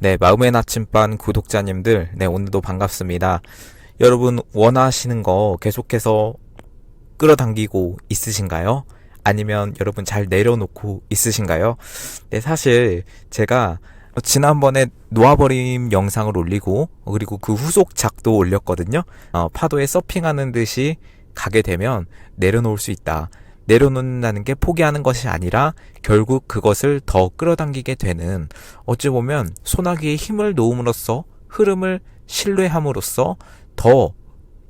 네, 마음의 나침반 구독자님들, 네, 오늘도 반갑습니다. 여러분, 원하시는 거 계속해서 끌어당기고 있으신가요? 아니면 여러분 잘 내려놓고 있으신가요? 네, 사실 제가 지난번에 놓아버림 영상을 올리고, 그리고 그 후속작도 올렸거든요. 파도에 서핑하는 듯이 가게 되면 내려놓을 수 있다. 내려놓는다는 게 포기하는 것이 아니라 결국 그것을 더 끌어당기게 되는, 어찌 보면 소나기에 힘을 놓음으로써 흐름을 신뢰함으로써 더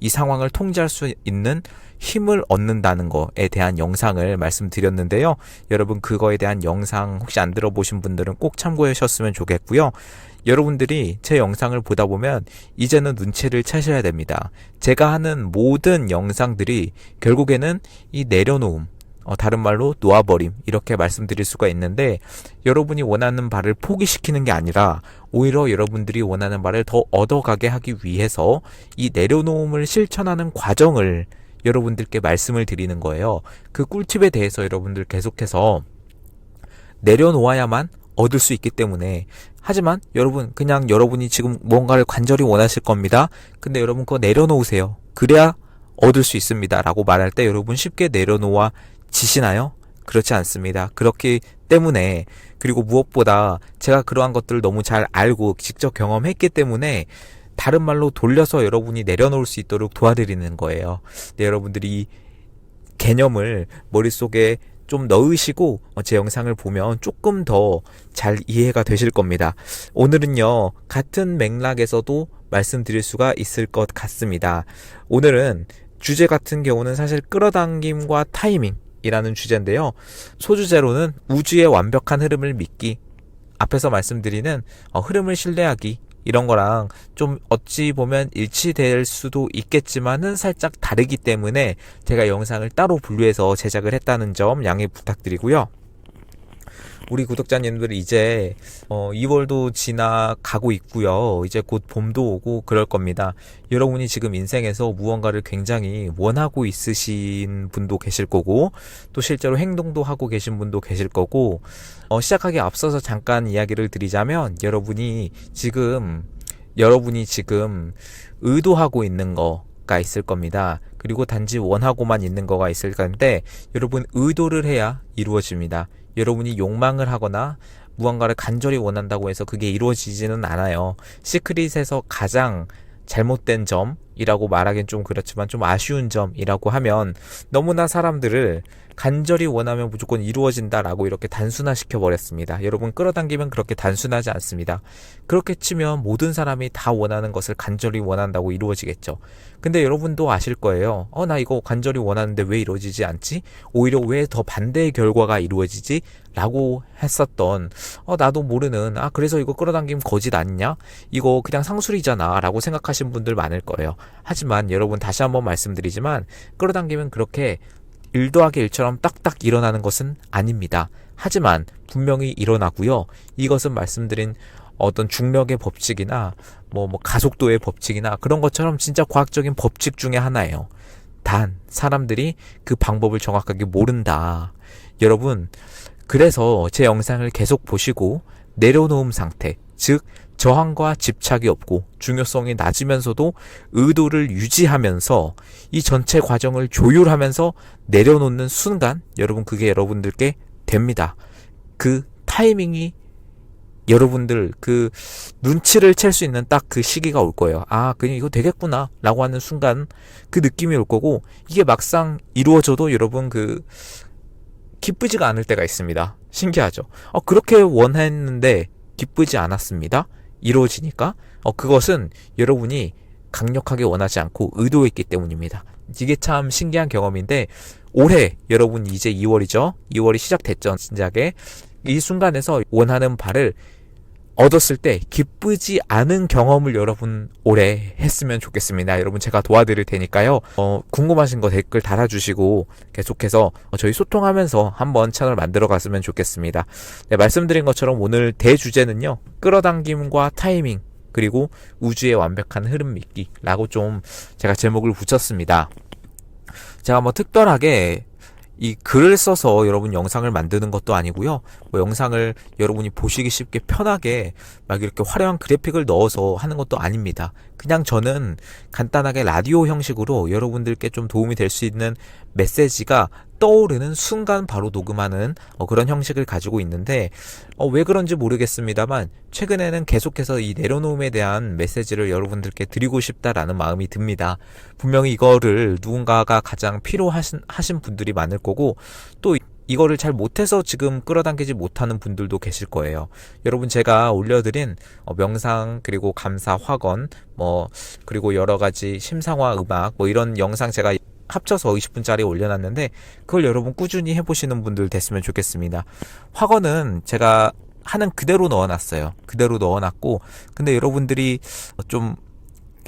이 상황을 통제할 수 있는 힘을 얻는다는 거에 대한 영상을 말씀드렸는데요. 여러분 그거에 대한 영상 혹시 안 들어보신 분들은 꼭 참고해 주셨으면 좋겠고요. 여러분들이 제 영상을 보다 보면 이제는 눈치를 채셔야 됩니다. 제가 하는 모든 영상들이 결국에는 이 내려놓음, 다른 말로 놓아버림, 이렇게 말씀드릴 수가 있는데, 여러분이 원하는 바를 포기시키는 게 아니라 오히려 여러분들이 원하는 바를 더 얻어가게 하기 위해서 이 내려놓음을 실천하는 과정을 여러분들께 말씀을 드리는 거예요. 그 꿀팁에 대해서 여러분들 계속해서 내려놓아야만 얻을 수 있기 때문에. 하지만 여러분, 그냥 여러분이 지금 뭔가를 간절히 원하실 겁니다. 근데 여러분 그거 내려놓으세요. 그래야 얻을 수 있습니다 라고 말할 때 여러분 쉽게 내려놓아 지시나요? 그렇지 않습니다. 그렇기 때문에, 그리고 무엇보다 제가 그러한 것들을 너무 잘 알고 직접 경험했기 때문에 다른 말로 돌려서 여러분이 내려놓을 수 있도록 도와드리는 거예요. 네, 여러분들이 개념을 머릿속에 좀 넣으시고 제 영상을 보면 조금 더 잘 이해가 되실 겁니다. 오늘은요, 같은 맥락에서도 말씀드릴 수가 있을 것 같습니다. 오늘은 주제 같은 경우는 사실 끌어당김과 타이밍 이라는 주제인데요. 소주제로는 우주의 완벽한 흐름을 믿기, 앞에서 말씀드리는 흐름을 신뢰하기, 이런 거랑 좀 어찌 보면 일치될 수도 있겠지만은 살짝 다르기 때문에 제가 영상을 따로 분류해서 제작을 했다는 점 양해 부탁드리고요. 우리 구독자님들이 이제 2월도 지나가고 있고요. 이제 곧 봄도 오고 그럴 겁니다. 여러분이 지금 인생에서 무언가를 굉장히 원하고 있으신 분도 계실 거고, 또 실제로 행동도 하고 계신 분도 계실 거고, 시작하기 앞서서 잠깐 이야기를 드리자면, 여러분이 지금 의도하고 있는 거가 있을 겁니다. 그리고 단지 원하고만 있는 거가 있을 건데, 여러분 의도를 해야 이루어집니다. 여러분이 욕망을 하거나 무언가를 간절히 원한다고 해서 그게 이루어지지는 않아요. 시크릿에서 가장 잘못된 점이라고 말하기는 좀 그렇지만 좀 아쉬운 점이라고 하면, 너무나 사람들을 간절히 원하면 무조건 이루어진다라고 이렇게 단순화시켜 버렸습니다. 여러분, 끌어당기면 그렇게 단순하지 않습니다. 그렇게 치면 모든 사람이 다 원하는 것을 간절히 원한다고 이루어지겠죠. 근데 여러분도 아실 거예요. 나 이거 간절히 원하는데 왜 이루어지지 않지? 오히려 왜 더 반대의 결과가 이루어지지? 라고 했었던, 나도 모르는, 그래서 이거 끌어당기면 거짓 아니냐? 이거 그냥 상술이잖아 라고 생각하신 분들 많을 거예요. 하지만 여러분, 다시 한번 말씀드리지만 끌어당기면 그렇게 일도하게 일처럼 딱딱 일어나는 것은 아닙니다. 하지만 분명히 일어나고요. 이것은 말씀드린 어떤 중력의 법칙이나 뭐 가속도의 법칙이나 그런 것처럼 진짜 과학적인 법칙 중에 하나예요. 단 사람들이 그 방법을 정확하게 모른다. 여러분, 그래서 제 영상을 계속 보시고 내려놓음 상태, 즉 저항과 집착이 없고 중요성이 낮으면서도 의도를 유지하면서 이 전체 과정을 조율하면서 내려놓는 순간, 여러분 그게 여러분들께 됩니다. 그 타이밍이, 여러분들 그 눈치를 챌 수 있는 딱 그 시기가 올 거예요. 그냥 이거 되겠구나 라고 하는 순간 그 느낌이 올 거고, 이게 막상 이루어져도 여러분 기쁘지가 않을 때가 있습니다. 신기하죠? 그렇게 원했는데 기쁘지 않았습니다. 이루어지니까 그것은 여러분이 강력하게 원하지 않고 의도했기 때문입니다. 이게 참 신기한 경험인데, 올해 여러분 이제 2월이죠. 2월이 시작됐죠. 진작에 이 순간에서 원하는 바를 얻었을 때 기쁘지 않은 경험을 여러분 올해 했으면 좋겠습니다. 여러분 제가 도와드릴 테니까요. 궁금하신 거 댓글 달아주시고 계속해서 저희 소통하면서 한번 채널 만들어 갔으면 좋겠습니다. 네, 말씀드린 것처럼 오늘 대주제는요, 끌어당김과 타이밍, 그리고 우주의 완벽한 흐름 믿기라고 좀 제가 제목을 붙였습니다. 제가 특별하게 이 글을 써서 여러분 영상을 만드는 것도 아니고요. 뭐 영상을 여러분이 보시기 쉽게 편하게 막 이렇게 화려한 그래픽을 넣어서 하는 것도 아닙니다. 그냥 저는 간단하게 라디오 형식으로 여러분들께 좀 도움이 될 수 있는 메시지가 떠오르는 순간 바로 녹음하는 그런 형식을 가지고 있는데 왜 그런지 모르겠습니다만 최근에는 계속해서 이 내려놓음에 대한 메시지를 여러분들께 드리고 싶다라는 마음이 듭니다. 분명히 이거를 누군가가 가장 필요하신 분들이 많을 거고 또 이거를 잘 못해서 지금 끌어당기지 못하는 분들도 계실 거예요. 여러분 제가 올려드린 명상 그리고 감사 확언 그리고 여러가지 심상화 음악 이런 영상 제가 합쳐서 20분짜리 올려놨는데 그걸 여러분 꾸준히 해보시는 분들 됐으면 좋겠습니다. 확언은 제가 하는 그대로 넣어놨어요. 그대로 넣어놨고 근데 여러분들이 좀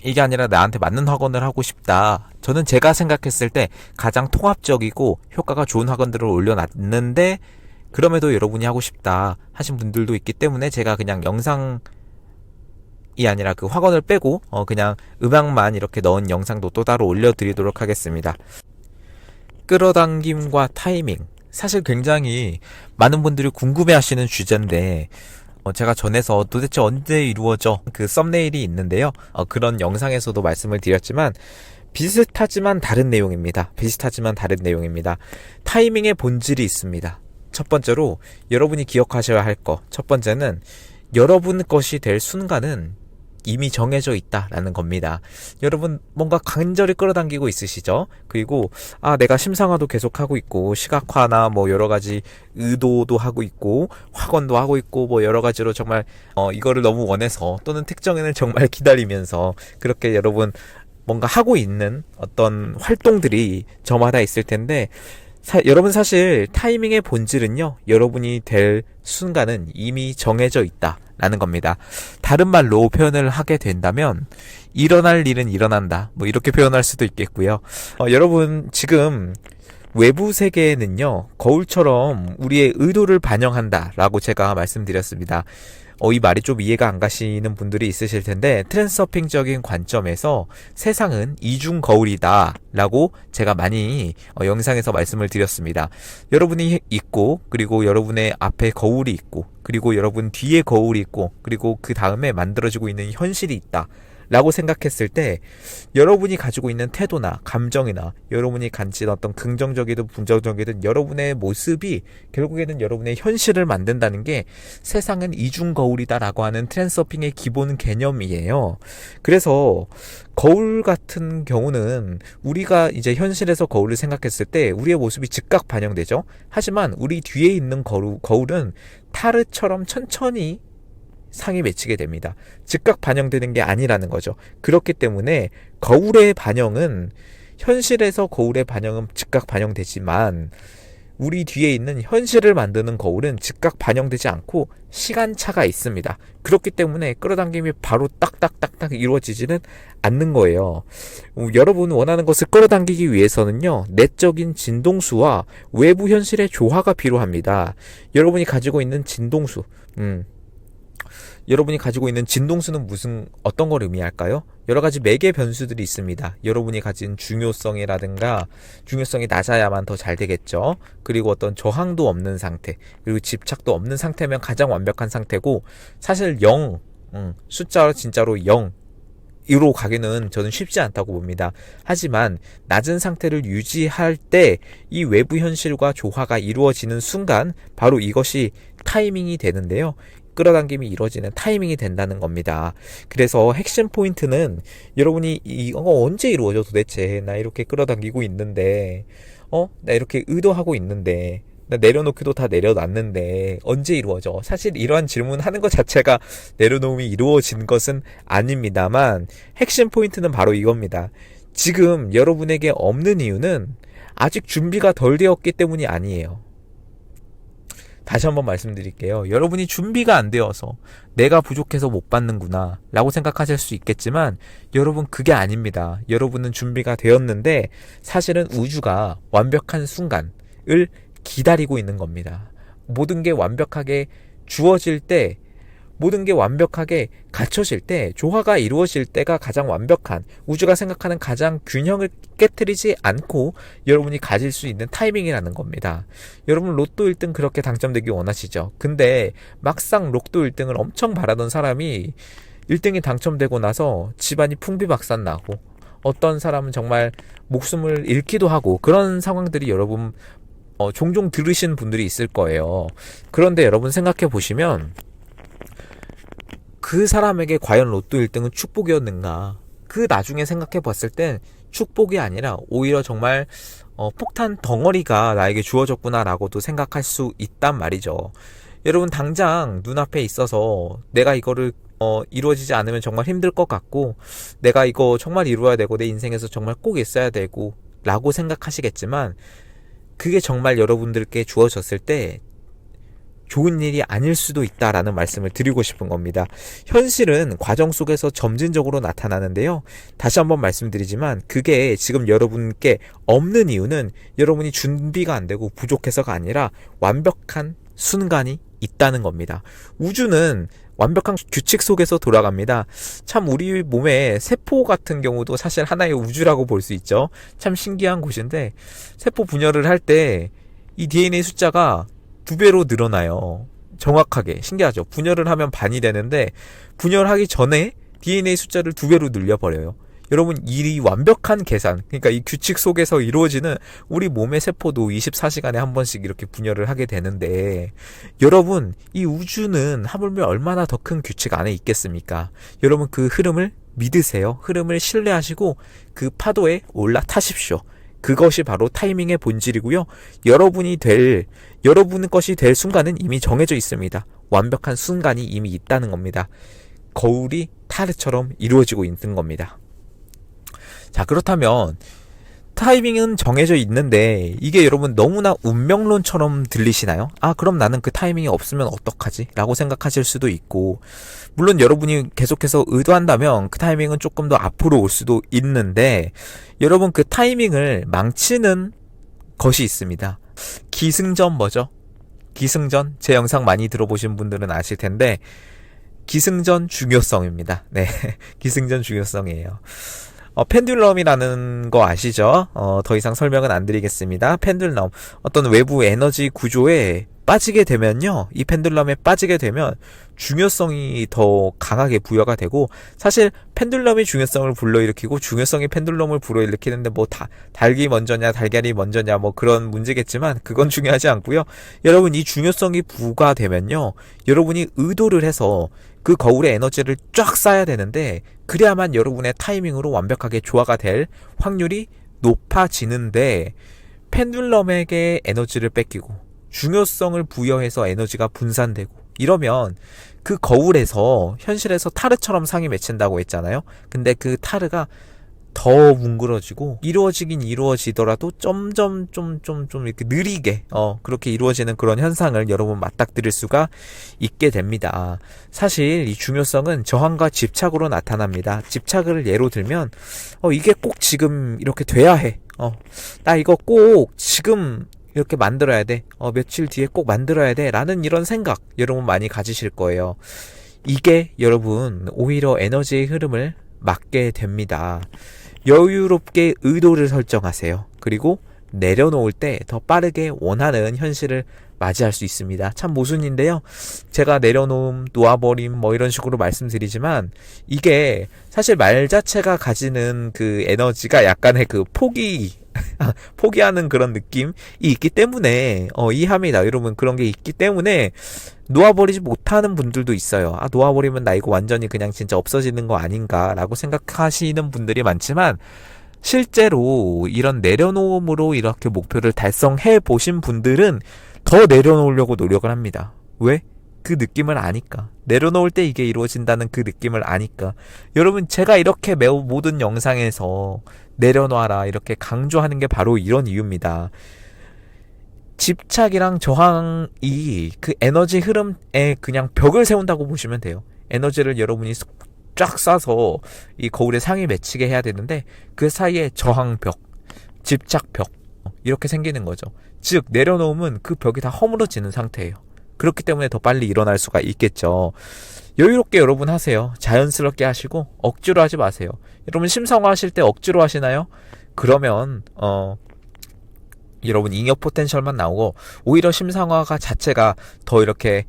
이게 아니라 나한테 맞는 학원을 하고 싶다. 저는 제가 생각했을 때 가장 통합적이고 효과가 좋은 학원들을 올려놨는데 그럼에도 여러분이 하고 싶다 하신 분들도 있기 때문에 제가 그냥 영상이 아니라 그 학원을 빼고 그냥 음악만 이렇게 넣은 영상도 또 따로 올려드리도록 하겠습니다. 끌어당김과 타이밍 사실 굉장히 많은 분들이 궁금해하시는 주제인데 제가 전에서 도대체 언제 이루어져 그 썸네일이 있는데요. 그런 영상에서도 말씀을 드렸지만 비슷하지만 다른 내용입니다. 타이밍의 본질이 있습니다. 첫 번째로 여러분이 기억하셔야 할 것. 첫 번째는 여러분 것이 될 순간은 이미 정해져 있다라는 겁니다. 여러분 뭔가 간절히 끌어당기고 있으시죠? 그리고 내가 심상화도 계속 하고 있고 시각화나 여러 가지 의도도 하고 있고 확언도 하고 있고 여러 가지로 정말 이거를 너무 원해서 또는 특정인을 정말 기다리면서 그렇게 여러분 뭔가 하고 있는 어떤 활동들이 저마다 있을 텐데 여러분 사실 타이밍의 본질은요. 여러분이 될 순간은 이미 정해져 있다 라는 겁니다. 다른 말로 표현을 하게 된다면 일어날 일은 일어난다 이렇게 표현할 수도 있겠고요. 여러분 지금 외부 세계에는요. 거울처럼 우리의 의도를 반영한다 라고 제가 말씀드렸습니다. 이 말이 좀 이해가 안 가시는 분들이 있으실 텐데 트랜스서핑적인 관점에서 세상은 이중 거울이다 라고 제가 많이 영상에서 말씀을 드렸습니다. 여러분이 있고 그리고 여러분의 앞에 거울이 있고 그리고 여러분 뒤에 거울이 있고 그리고 그 다음에 만들어지고 있는 현실이 있다 라고 생각했을 때 여러분이 가지고 있는 태도나 감정이나 여러분이 가진 어떤 긍정적이든 부정적이든 여러분의 모습이 결국에는 여러분의 현실을 만든다는 게 세상은 이중 거울이다 라고 하는 트랜스서핑의 기본 개념이에요. 그래서 거울 같은 경우는 우리가 이제 현실에서 거울을 생각했을 때 우리의 모습이 즉각 반영되죠. 하지만 우리 뒤에 있는 거울은 타르처럼 천천히 상이 맺히게 됩니다. 즉각 반영되는 게 아니라는 거죠. 그렇기 때문에 거울의 반영은 현실에서 거울의 반영은 즉각 반영되지만 우리 뒤에 있는 현실을 만드는 거울은 즉각 반영되지 않고 시간차가 있습니다. 그렇기 때문에 끌어당김이 바로 딱딱딱딱 이루어지지는 않는 거예요. 여러분 원하는 것을 끌어당기기 위해서는요. 내적인 진동수와 외부 현실의 조화가 필요합니다. 여러분이 가지고 있는 진동수 여러분이 가지고 있는 진동수는 어떤 걸 의미할까요? 여러 가지 매개 변수들이 있습니다. 여러분이 가진 중요성이라든가 중요성이 낮아야만 더 잘 되겠죠. 그리고 어떤 저항도 없는 상태, 그리고 집착도 없는 상태면 가장 완벽한 상태고 사실 0, 숫자로 진짜로 0으로 가기는 저는 쉽지 않다고 봅니다. 하지만 낮은 상태를 유지할 때 이 외부 현실과 조화가 이루어지는 순간 바로 이것이 타이밍이 되는데요. 끌어당김이 이루어지는 타이밍이 된다는 겁니다. 그래서 핵심 포인트는 여러분이 이거 언제 이루어져 도대체 나 이렇게 끌어당기고 있는데 나 이렇게 의도하고 있는데 나 내려놓기도 다 내려놨는데 언제 이루어져? 사실 이러한 질문하는 것 자체가 내려놓음이 이루어진 것은 아닙니다만 핵심 포인트는 바로 이겁니다. 지금 여러분에게 없는 이유는 아직 준비가 덜 되었기 때문이 아니에요. 다시 한번 말씀드릴게요. 여러분이 준비가 안 되어서 내가 부족해서 못 받는구나 라고 생각하실 수 있겠지만 여러분 그게 아닙니다. 여러분은 준비가 되었는데 사실은 우주가 완벽한 순간을 기다리고 있는 겁니다. 모든 게 완벽하게 주어질 때 모든 게 완벽하게 갖춰질 때, 조화가 이루어질 때가 가장 완벽한, 우주가 생각하는 가장 균형을 깨트리지 않고 여러분이 가질 수 있는 타이밍이라는 겁니다. 여러분 로또 1등 그렇게 당첨되기 원하시죠? 근데 막상 로또 1등을 엄청 바라던 사람이 1등이 당첨되고 나서 집안이 풍비박산 나고, 어떤 사람은 정말 목숨을 잃기도 하고, 그런 상황들이 여러분 종종 들으신 분들이 있을 거예요. 그런데 여러분 생각해 보시면 그 사람에게 과연 로또 1등은 축복이었는가? 그 나중에 생각해 봤을 땐 축복이 아니라 오히려 정말 폭탄 덩어리가 나에게 주어졌구나 라고도 생각할 수 있단 말이죠. 여러분 당장 눈앞에 있어서 내가 이거를 이루어지지 않으면 정말 힘들 것 같고, 내가 이거 정말 이루어야 되고 내 인생에서 정말 꼭 있어야 되고 라고 생각하시겠지만, 그게 정말 여러분들께 주어졌을 때 좋은 일이 아닐 수도 있다라는 말씀을 드리고 싶은 겁니다. 현실은 과정 속에서 점진적으로 나타나는데요. 다시 한번 말씀드리지만 그게 지금 여러분께 없는 이유는 여러분이 준비가 안 되고 부족해서가 아니라 완벽한 순간이 있다는 겁니다. 우주는 완벽한 규칙 속에서 돌아갑니다. 참 우리 몸의 세포 같은 경우도 사실 하나의 우주라고 볼 수 있죠. 참 신기한 곳인데, 세포 분열을 할 때 이 DNA 숫자가 2배로 늘어나요. 정확하게. 신기하죠. 분열을 하면 반이 되는데 분열하기 전에 DNA 숫자를 2배로 늘려버려요. 여러분 이 완벽한 계산, 그러니까 이 규칙 속에서 이루어지는 우리 몸의 세포도 24시간에 한 번씩 이렇게 분열을 하게 되는데, 여러분 이 우주는 하물며 얼마나 더 큰 규칙 안에 있겠습니까? 여러분 그 흐름을 믿으세요. 흐름을 신뢰하시고 그 파도에 올라타십시오. 그것이 바로 타이밍의 본질이고요. 여러분 것이 될 순간은 이미 정해져 있습니다. 완벽한 순간이 이미 있다는 겁니다. 거울이 타르처럼 이루어지고 있는 겁니다. 자, 그렇다면 타이밍은 정해져 있는데 이게 여러분 너무나 운명론처럼 들리시나요? 아, 그럼 나는 그 타이밍이 없으면 어떡하지? 라고 생각하실 수도 있고, 물론 여러분이 계속해서 의도한다면 그 타이밍은 조금 더 앞으로 올 수도 있는데, 여러분 그 타이밍을 망치는 것이 있습니다. 기승전 뭐죠? 기승전, 제 영상 많이 들어보신 분들은 아실 텐데 기승전 중요성입니다. 네, 기승전 중요성이에요. 펜듈럼이라는 거 아시죠? 더 이상 설명은 안 드리겠습니다. 펜듈럼, 어떤 외부 에너지 구조에 빠지게 되면요, 이 펜듈럼에 빠지게 되면 중요성이 더 강하게 부여가 되고, 사실 펜듈럼이 중요성을 불러일으키고 중요성이 펜듈럼을 불러일으키는데 뭐 닭이 먼저냐 달걀이 먼저냐 뭐 그런 문제겠지만 그건 중요하지 않고요. 여러분 이 중요성이 부과되면요, 여러분이 의도를 해서 그 거울에 에너지를 쫙 쌓아야 되는데, 그래야만 여러분의 타이밍으로 완벽하게 조화가 될 확률이 높아지는데, 펜듈럼에게 에너지를 뺏기고 중요성을 부여해서 에너지가 분산되고 이러면 그 거울에서 현실에서 타르처럼 상이 맺힌다고 했잖아요. 근데 그 타르가 더 뭉그러지고 이루어지긴 이루어지더라도 점점 좀 이렇게 느리게 그렇게 이루어지는 그런 현상을 여러분 맞닥뜨릴 수가 있게 됩니다. 사실 이 중요성은 저항과 집착으로 나타납니다. 집착을 예로 들면 이게 꼭 지금 이렇게 돼야 해. 나 이거 꼭 지금 이렇게 만들어야 돼. 며칠 뒤에 꼭 만들어야 돼. 라는 이런 생각 여러분 많이 가지실 거예요. 이게 여러분 오히려 에너지의 흐름을 막게 됩니다. 여유롭게 의도를 설정하세요. 그리고 내려놓을 때 더 빠르게 원하는 현실을 맞이할 수 있습니다. 참 모순인데요. 제가 내려놓음, 놓아버림 뭐 이런 식으로 말씀드리지만 이게 사실 말 자체가 가지는 그 에너지가 약간의 그 포기하는 그런 느낌이 있기 때문에 이해합니다. 여러분 그런 게 있기 때문에 놓아버리지 못하는 분들도 있어요. 아, 놓아버리면 나 이거 완전히 그냥 진짜 없어지는 거 아닌가 라고 생각하시는 분들이 많지만, 실제로 이런 내려놓음으로 이렇게 목표를 달성해 보신 분들은 더 내려놓으려고 노력을 합니다. 왜? 그 느낌을 아니까. 내려놓을 때 이게 이루어진다는 그 느낌을 아니까. 여러분 제가 이렇게 매우 모든 영상에서 내려놔라 이렇게 강조하는 게 바로 이런 이유입니다. 집착이랑 저항이 그 에너지 흐름에 그냥 벽을 세운다고 보시면 돼요. 에너지를 여러분이 쫙 싸서 이 거울에 상이 맺히게 해야 되는데 그 사이에 저항벽, 집착벽 이렇게 생기는 거죠. 즉 내려놓으면 그 벽이 다 허물어지는 상태예요. 그렇기 때문에 더 빨리 일어날 수가 있겠죠. 여유롭게 여러분 하세요. 자연스럽게 하시고 억지로 하지 마세요. 여러분 심상화 하실 때 억지로 하시나요? 그러면 여러분 잉여 포텐셜만 나오고 오히려 심상화가 자체가 더 이렇게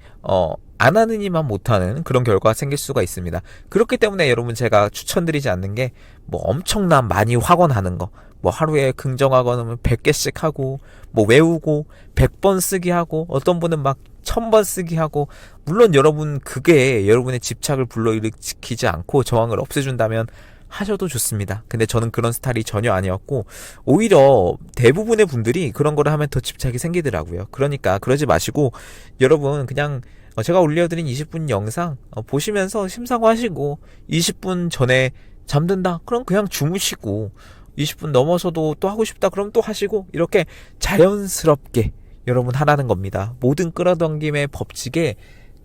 안 하는 이만 못하는 그런 결과가 생길 수가 있습니다. 그렇기 때문에 여러분 제가 추천드리지 않는 게 뭐 엄청난 많이 확언하는 거, 뭐 하루에 긍정학원은 100개씩 하고 뭐 외우고 100번 쓰기 하고 어떤 분은 막 1000번 쓰기 하고, 물론 여러분 그게 여러분의 집착을 불러일으키지 않고 저항을 없애준다면 하셔도 좋습니다. 근데 저는 그런 스타일이 전혀 아니었고 오히려 대부분의 분들이 그런 거를 하면 더 집착이 생기더라고요. 그러니까 그러지 마시고 여러분 그냥 제가 올려드린 20분 영상 보시면서 심상화하시고 20분 전에 잠든다? 그럼 그냥 주무시고 20분 넘어서도 또 하고 싶다? 그럼 또 하시고 이렇게 자연스럽게 여러분 하라는 겁니다. 모든 끌어당김의 법칙의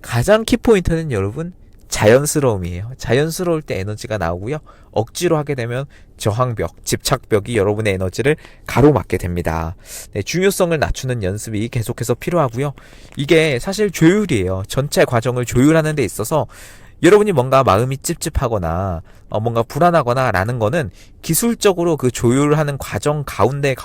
가장 키포인트는 여러분 자연스러움이에요. 자연스러울 때 에너지가 나오고요. 억지로 하게 되면 저항벽, 집착벽이 여러분의 에너지를 가로막게 됩니다. 네, 중요성을 낮추는 연습이 계속해서 필요하고요. 이게 사실 조율이에요. 전체 과정을 조율하는 데 있어서 여러분이 뭔가 마음이 찝찝하거나 뭔가 불안하거나 라는 거는 기술적으로 그 조율하는 과정 가운데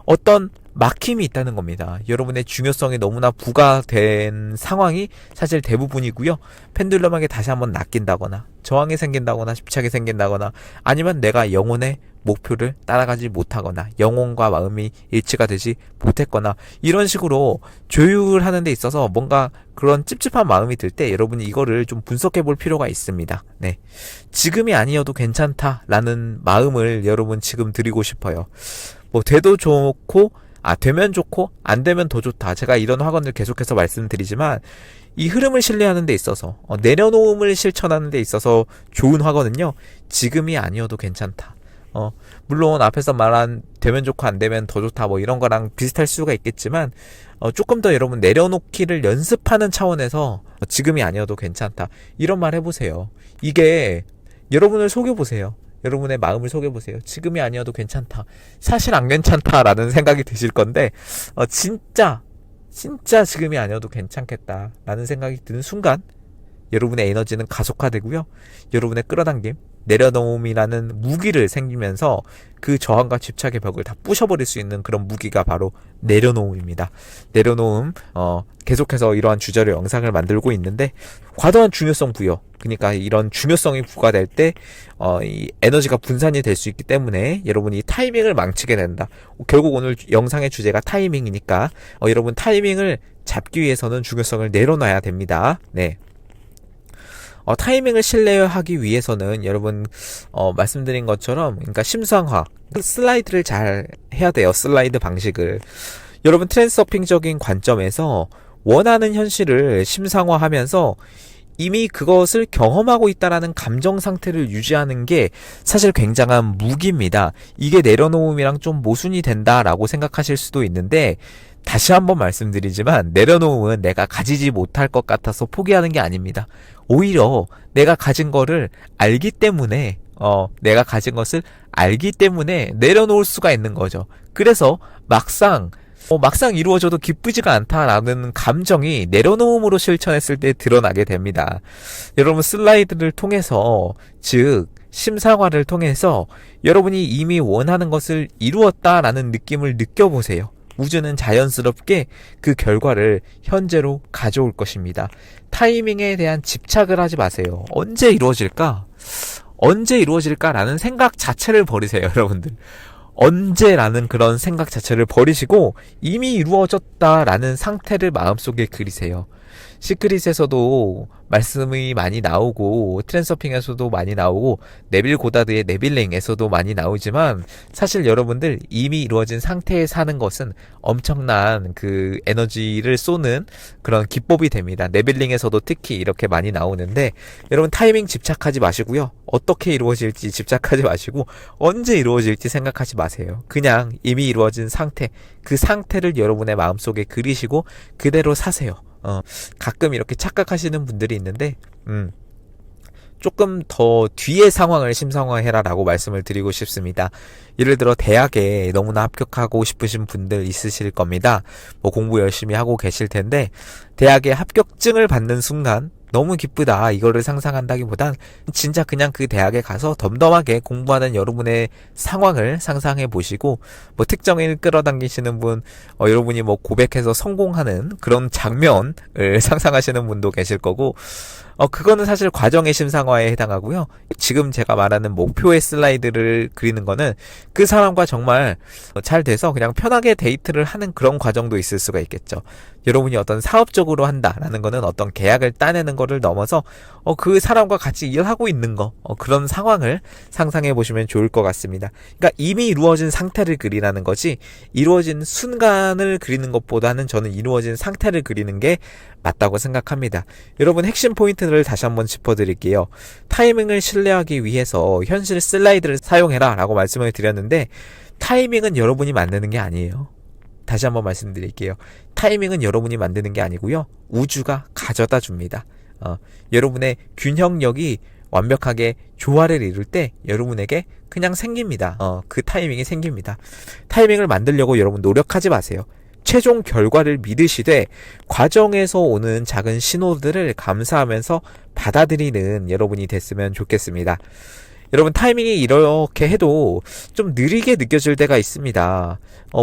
어떤 막힘이 있다는 겁니다. 여러분의 중요성이 너무나 부과된 상황이 사실 대부분이고요. 펜듈럼하게 다시 한번 낚인다거나 저항이 생긴다거나 집착이 생긴다거나 아니면 내가 영혼의 목표를 따라가지 못하거나 영혼과 마음이 일치가 되지 못했거나 이런 식으로 조율하는 데 있어서 뭔가 그런 찝찝한 마음이 들 때 여러분이 이거를 좀 분석해 볼 필요가 있습니다. 네, 지금이 아니어도 괜찮다라는 마음을 여러분 지금 드리고 싶어요. 뭐 돼도 좋고 되면 좋고 안 되면 더 좋다. 제가 이런 학원을 계속해서 말씀드리지만 이 흐름을 신뢰하는 데 있어서 내려놓음을 실천하는 데 있어서 좋은 학원은요, 지금이 아니어도 괜찮다. 물론 앞에서 말한 되면 좋고 안 되면 더 좋다 뭐 이런 거랑 비슷할 수가 있겠지만 조금 더 여러분 내려놓기를 연습하는 차원에서 지금이 아니어도 괜찮다 이런 말 해보세요. 이게 여러분을 속여보세요. 여러분의 마음을 속여보세요. 지금이 아니어도 괜찮다. 사실 안 괜찮다라는 생각이 드실 건데 진짜 지금이 아니어도 괜찮겠다라는 생각이 드는 순간 여러분의 에너지는 가속화되고요. 여러분의 끌어당김, 내려놓음이라는 무기를 생기면서 그 저항과 집착의 벽을 다 부셔버릴 수 있는 그런 무기가 바로 내려놓음입니다. 내려놓음, 계속해서 이러한 주제로 영상을 만들고 있는데 과도한 중요성 부여, 그러니까 이런 중요성이 부과될 때 이 에너지가 분산이 될 수 있기 때문에 여러분이 타이밍을 망치게 된다. 결국 오늘 영상의 주제가 타이밍이니까 여러분 타이밍을 잡기 위해서는 중요성을 내려놔야 됩니다. 네. 타이밍을 신뢰하기 위해서는 여러분 말씀드린 것처럼 그러니까 심상화, 슬라이드를 잘 해야 돼요. 슬라이드 방식을 여러분 트랜스서핑적인 관점에서 원하는 현실을 심상화하면서 이미 그것을 경험하고 있다라는 감정 상태를 유지하는 게 사실 굉장한 무기입니다. 이게 내려놓음이랑 좀 모순이 된다라고 생각하실 수도 있는데 다시 한번 말씀드리지만 내려놓음은 내가 가지지 못할 것 같아서 포기하는 게 아닙니다. 오히려 내가 가진 거를 알기 때문에 내가 가진 것을 알기 때문에 내려놓을 수가 있는 거죠. 그래서 막상 이루어져도 기쁘지가 않다라는 감정이 내려놓음으로 실천했을 때 드러나게 됩니다. 여러분 슬라이드를 통해서 즉 심상화를 통해서 여러분이 이미 원하는 것을 이루었다라는 느낌을 느껴보세요. 우주는 자연스럽게 그 결과를 현재로 가져올 것입니다. 타이밍에 대한 집착을 하지 마세요. 언제 이루어질까라는 생각 자체를 버리세요, 여러분들. 언제라는 그런 생각 자체를 버리시고 이미 이루어졌다라는 상태를 마음속에 그리세요. 시크릿에서도 말씀이 많이 나오고 트랜서핑에서도 많이 나오고 네빌 고다드의 네빌링에서도 많이 나오지만 사실 여러분들 이미 이루어진 상태에 사는 것은 엄청난 그 에너지를 쏘는 그런 기법이 됩니다. 네빌링에서도 특히 이렇게 많이 나오는데 여러분 타이밍 집착하지 마시고요. 어떻게 이루어질지 집착하지 마시고 언제 이루어질지 생각하지 마세요. 그냥 이미 이루어진 상태, 그 상태를 여러분의 마음속에 그리시고 그대로 사세요. 가끔 이렇게 착각하시는 분들이 있는데 조금 더 뒤의 상황을 심상화해라라고 말씀을 드리고 싶습니다. 예를 들어 대학에 너무나 합격하고 싶으신 분들 있으실 겁니다. 뭐 공부 열심히 하고 계실 텐데 대학에 합격증을 받는 순간 너무 기쁘다 이거를 상상한다기보단 진짜 그냥 그 대학에 가서 덤덤하게 공부하는 여러분의 상황을 상상해 보시고 뭐 특정인을 끌어당기시는 분 여러분이 뭐 고백해서 성공하는 그런 장면을 상상하시는 분도 계실 거고 그거는 사실 과정의 심상화에 해당하고요. 지금 제가 말하는 목표의 슬라이드를 그리는 거는 그 사람과 정말 잘 돼서 그냥 편하게 데이트를 하는 그런 과정도 있을 수가 있겠죠. 여러분이 어떤 사업적으로 한다라는 거는 어떤 계약을 따내는 거를 넘어서 그 사람과 같이 일하고 있는 거 그런 상황을 상상해 보시면 좋을 것 같습니다. 그러니까 이미 이루어진 상태를 그리라는 거지 이루어진 순간을 그리는 것보다는 저는 이루어진 상태를 그리는 게 맞다고 생각합니다. 여러분 핵심 포인트를 다시 한번 짚어드릴게요. 타이밍을 신뢰하기 위해서 현실 슬라이드를 사용해라 라고 말씀을 드렸는데 타이밍은 여러분이 만드는 게 아니에요. 다시 한번 말씀드릴게요. 타이밍은 여러분이 만드는 게 아니고요. 우주가 가져다 줍니다. 여러분의 균형력이 완벽하게 조화를 이룰 때 여러분에게 그냥 생깁니다. 그 타이밍이 생깁니다. 타이밍을 만들려고 여러분 노력하지 마세요. 최종 결과를 믿으시되 과정에서 오는 작은 신호들을 감사하면서 받아들이는 여러분이 됐으면 좋겠습니다. 여러분 타이밍이 이렇게 해도 좀 느리게 느껴질 때가 있습니다.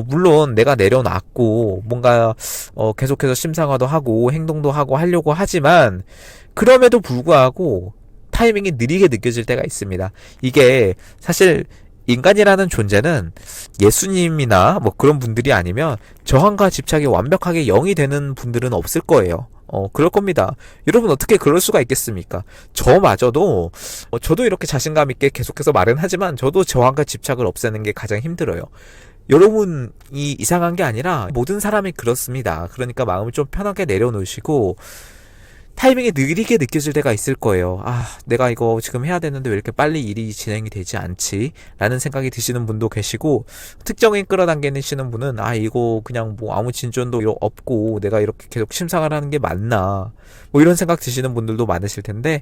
물론 내가 내려놨고 뭔가 계속해서 심상화도 하고 행동도 하고 하려고 하지만 그럼에도 불구하고 타이밍이 느리게 느껴질 때가 있습니다. 이게 사실 인간이라는 존재는 예수님이나 뭐 그런 분들이 아니면 저항과 집착이 완벽하게 0이 되는 분들은 없을 거예요. 그럴 겁니다. 여러분 어떻게 그럴 수가 있겠습니까? 저마저도 저도 이렇게 자신감 있게 계속해서 말은 하지만 저도 저항과 집착을 없애는 게 가장 힘들어요. 여러분이 이상한 게 아니라 모든 사람이 그렇습니다. 그러니까 마음을 좀 편하게 내려놓으시고 타이밍이 느리게 느껴질 때가 있을 거예요. 내가 이거 지금 해야 되는데 왜 이렇게 빨리 일이 진행이 되지 않지? 라는 생각이 드시는 분도 계시고 특정인 끌어당기시는 분은 이거 그냥 뭐 아무 진전도 없고 내가 이렇게 계속 심상을 하는 게 맞나? 뭐 이런 생각 드시는 분들도 많으실 텐데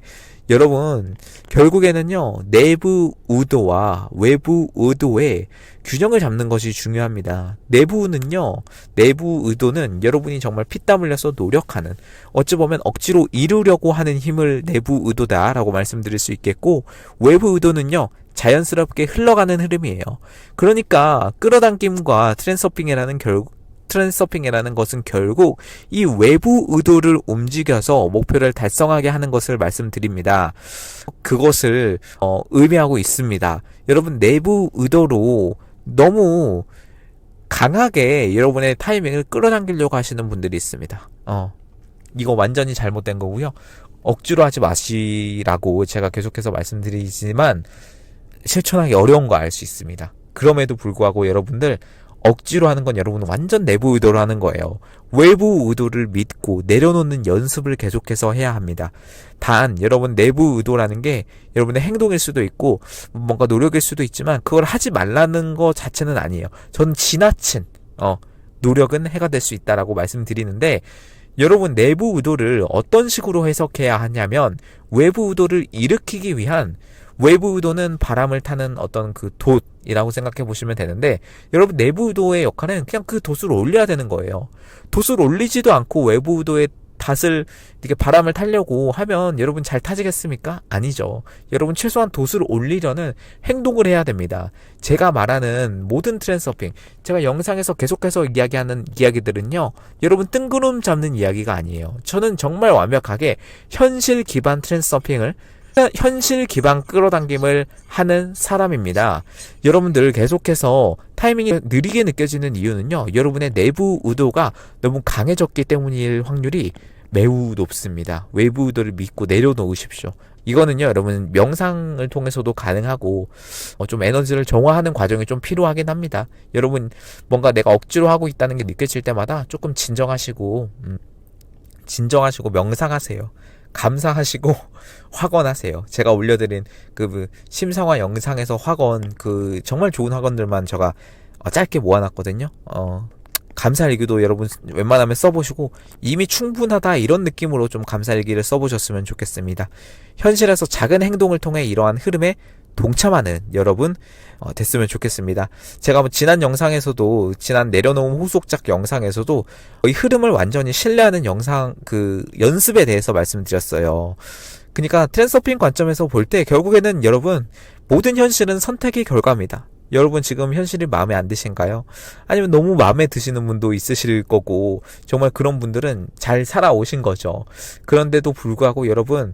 여러분 결국에는요 내부 의도와 외부 의도의 균형을 잡는 것이 중요합니다. 내부 의도는 여러분이 정말 피땀 흘려서 노력하는 어찌 보면 억지로 이루려고 하는 힘을 내부 의도다라고 말씀드릴 수 있겠고 외부 의도는요 자연스럽게 흘러가는 흐름이에요. 그러니까 끌어당김과 트랜서핑이라는 것은 결국 이 외부 의도를 움직여서 목표를 달성하게 하는 것을 말씀드립니다. 그것을 의미하고 있습니다. 여러분 내부 의도로 너무 강하게 여러분의 타이밍을 끌어당기려고 하시는 분들이 있습니다. 이거 완전히 잘못된 거고요. 억지로 하지 마시라고 제가 계속해서 말씀드리지만 실천하기 어려운 거 알 수 있습니다. 그럼에도 불구하고 여러분들 억지로 하는 건 여러분은 완전 내부 의도로 하는 거예요. 외부 의도를 믿고 내려놓는 연습을 계속해서 해야 합니다. 단 여러분 내부 의도라는 게 여러분의 행동일 수도 있고 뭔가 노력일 수도 있지만 그걸 하지 말라는 거 자체는 아니에요. 전 지나친 노력은 해가 될 수 있다라고 말씀드리는데 여러분 내부 의도를 어떤 식으로 해석해야 하냐면 외부 의도를 일으키기 위한 외부 의도는 바람을 타는 어떤 그 돛이라고 생각해 보시면 되는데 여러분 내부 의도의 역할은 그냥 그 돛을 올려야 되는 거예요. 돛을 올리지도 않고 외부 의도의 닷을 이렇게 바람을 타려고 하면 여러분 잘 타지겠습니까? 아니죠. 여러분 최소한 돛을 올리려는 행동을 해야 됩니다. 제가 말하는 모든 트랜서핑, 제가 영상에서 계속해서 이야기하는 이야기들은요, 여러분 뜬구름 잡는 이야기가 아니에요. 저는 정말 완벽하게 현실 기반 트랜서핑을 현실 기반 끌어당김을 하는 사람입니다. 여러분들 계속해서 타이밍이 느리게 느껴지는 이유는요. 여러분의 내부 의도가 너무 강해졌기 때문일 확률이 매우 높습니다. 외부 의도를 믿고 내려놓으십시오. 이거는요. 여러분 명상을 통해서도 가능하고 좀 에너지를 정화하는 과정이 좀 필요하긴 합니다. 여러분 뭔가 내가 억지로 하고 있다는 게 느껴질 때마다 조금 진정하시고 명상하세요. 감사하시고 확언하세요. 제가 올려드린 그 심상화 영상에서 확언 정말 좋은 확언들만 제가 짧게 모아놨거든요. 감사일기도 여러분 웬만하면 써보시고 이미 충분하다 이런 느낌으로 좀 감사일기를 써보셨으면 좋겠습니다. 현실에서 작은 행동을 통해 이러한 흐름에 동참하는 여러분 됐으면 좋겠습니다. 제가 뭐 지난 영상에서도 지난 내려놓은 후속작 영상에서도 이 흐름을 완전히 신뢰하는 영상 그 연습에 대해서 말씀드렸어요. 그러니까 트랜스서핑 관점에서 볼 때 결국에는 여러분 모든 현실은 선택의 결과입니다. 여러분 지금 현실이 마음에 안 드신가요? 아니면 너무 마음에 드시는 분도 있으실 거고 정말 그런 분들은 잘 살아오신 거죠. 그런데도 불구하고 여러분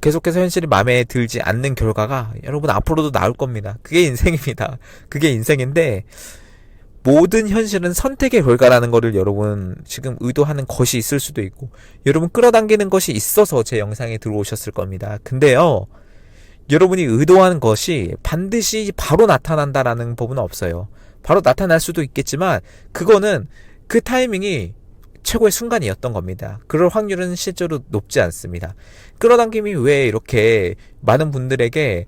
계속해서 현실이 마음에 들지 않는 결과가 여러분 앞으로도 나올 겁니다. 그게 인생입니다. 그게 인생인데 모든 현실은 선택의 결과라는 거를 여러분 지금 의도하는 것이 있을 수도 있고 여러분 끌어당기는 것이 있어서 제 영상에 들어오셨을 겁니다. 근데요 여러분이 의도하는 것이 반드시 바로 나타난다라는 법은 없어요. 바로 나타날 수도 있겠지만 그거는 그 타이밍이 최고의 순간이었던 겁니다. 그럴 확률은 실제로 높지 않습니다. 끌어당김이 왜 이렇게 많은 분들에게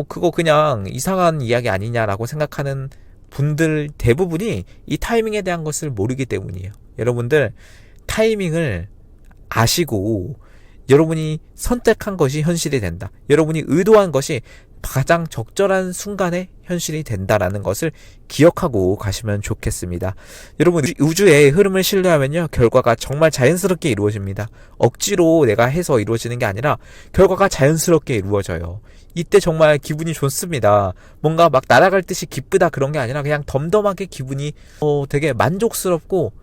그거 그냥 이상한 이야기 아니냐라고 생각하는 분들 대부분이 이 타이밍에 대한 것을 모르기 때문이에요. 여러분들 타이밍을 아시고 여러분이 선택한 것이 현실이 된다. 여러분이 의도한 것이 가장 적절한 순간에 현실이 된다라는 것을 기억하고 가시면 좋겠습니다. 여러분 우주의 흐름을 신뢰하면요 결과가 정말 자연스럽게 이루어집니다. 억지로 내가 해서 이루어지는 게 아니라 결과가 자연스럽게 이루어져요. 이때 정말 기분이 좋습니다. 뭔가 막 날아갈 듯이 기쁘다 그런 게 아니라 그냥 덤덤하게 기분이 되게 만족스럽고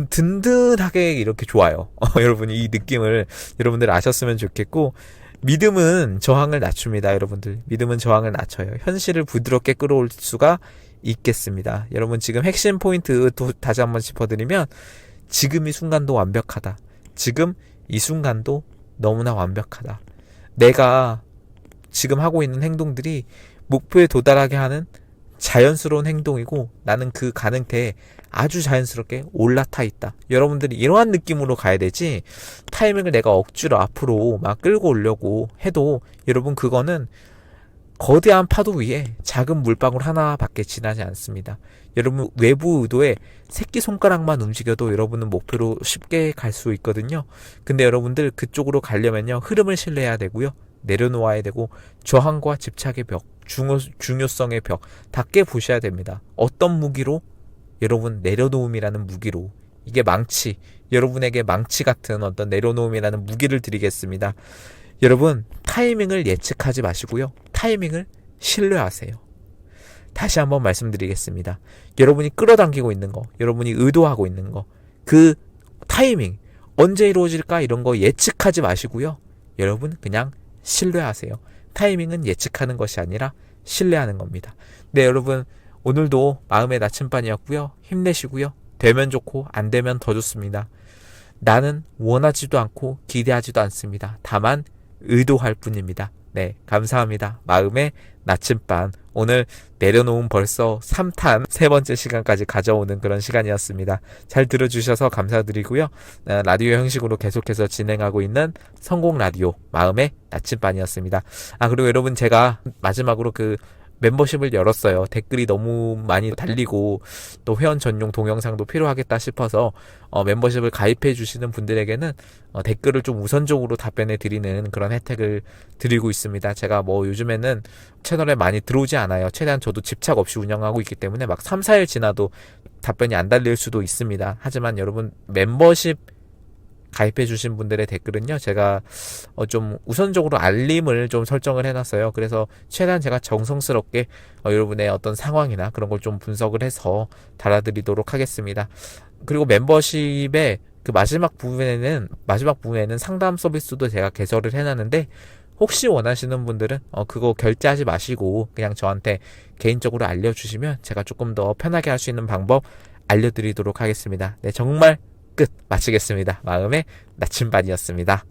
든든하게 이렇게 좋아요. 여러분이 이 느낌을 여러분들 아셨으면 좋겠고 믿음은 저항을 낮춥니다. 여러분들 믿음은 저항을 낮춰요. 현실을 부드럽게 끌어올 수가 있겠습니다. 여러분 지금 핵심 포인트 또 다시 한번 짚어드리면 지금 이 순간도 완벽하다. 지금 이 순간도 너무나 완벽하다. 내가 지금 하고 있는 행동들이 목표에 도달하게 하는 자연스러운 행동이고 나는 그 가능태에 아주 자연스럽게 올라타 있다. 여러분들이 이러한 느낌으로 가야 되지 타이밍을 내가 억지로 앞으로 막 끌고 오려고 해도 여러분 그거는 거대한 파도 위에 작은 물방울 하나밖에 지나지 않습니다. 여러분 외부 의도에 새끼손가락만 움직여도 여러분은 목표로 쉽게 갈 수 있거든요. 근데 여러분들 그쪽으로 가려면요 흐름을 신뢰해야 되고요. 내려놓아야 되고 저항과 집착의 벽, 중요성의 벽 닿게 보셔야 됩니다. 어떤 무기로? 여러분 내려놓음이라는 무기로. 이게 망치, 여러분에게 망치 같은 어떤 내려놓음이라는 무기를 드리겠습니다. 여러분 타이밍을 예측하지 마시고요. 타이밍을 신뢰하세요. 다시 한번 말씀드리겠습니다. 여러분이 끌어당기고 있는 거, 여러분이 의도하고 있는 거, 그 타이밍 언제 이루어질까 이런 거 예측하지 마시고요. 여러분 그냥 신뢰하세요. 타이밍은 예측하는 것이 아니라 신뢰하는 겁니다. 네, 여러분 오늘도 마음의 나침반이었고요. 힘내시고요. 되면 좋고 안 되면 더 좋습니다. 나는 원하지도 않고 기대하지도 않습니다. 다만 의도할 뿐입니다. 네, 감사합니다. 마음의 나침반. 오늘 내려놓은 벌써 3탄 세 번째 시간까지 가져오는 그런 시간이었습니다. 잘 들어주셔서 감사드리고요. 라디오 형식으로 계속해서 진행하고 있는 성공 라디오 마음의 나침반이었습니다. 그리고 여러분 제가 마지막으로 그 멤버십을 열었어요. 댓글이 너무 많이 달리고 또 회원 전용 동영상도 필요하겠다 싶어서 멤버십을 가입해 주시는 분들에게는 댓글을 좀 우선적으로 답변해 드리는 그런 혜택을 드리고 있습니다. 제가 뭐 요즘에는 채널에 많이 들어오지 않아요. 최대한 저도 집착 없이 운영하고 있기 때문에 막 3, 4일 지나도 답변이 안 달릴 수도 있습니다. 하지만 여러분 멤버십 가입해 주신 분들의 댓글은요 제가 좀 우선적으로 알림을 좀 설정을 해놨어요. 그래서 최대한 제가 정성스럽게 여러분의 어떤 상황이나 그런 걸 좀 분석을 해서 달아드리도록 하겠습니다. 그리고 멤버십의 그 마지막 부분에는 상담 서비스도 제가 개설을 해놨는데 혹시 원하시는 분들은 그거 결제하지 마시고 그냥 저한테 개인적으로 알려주시면 제가 조금 더 편하게 할 수 있는 방법 알려드리도록 하겠습니다. 네, 정말 끝 마치겠습니다. 마음의 나침반이었습니다.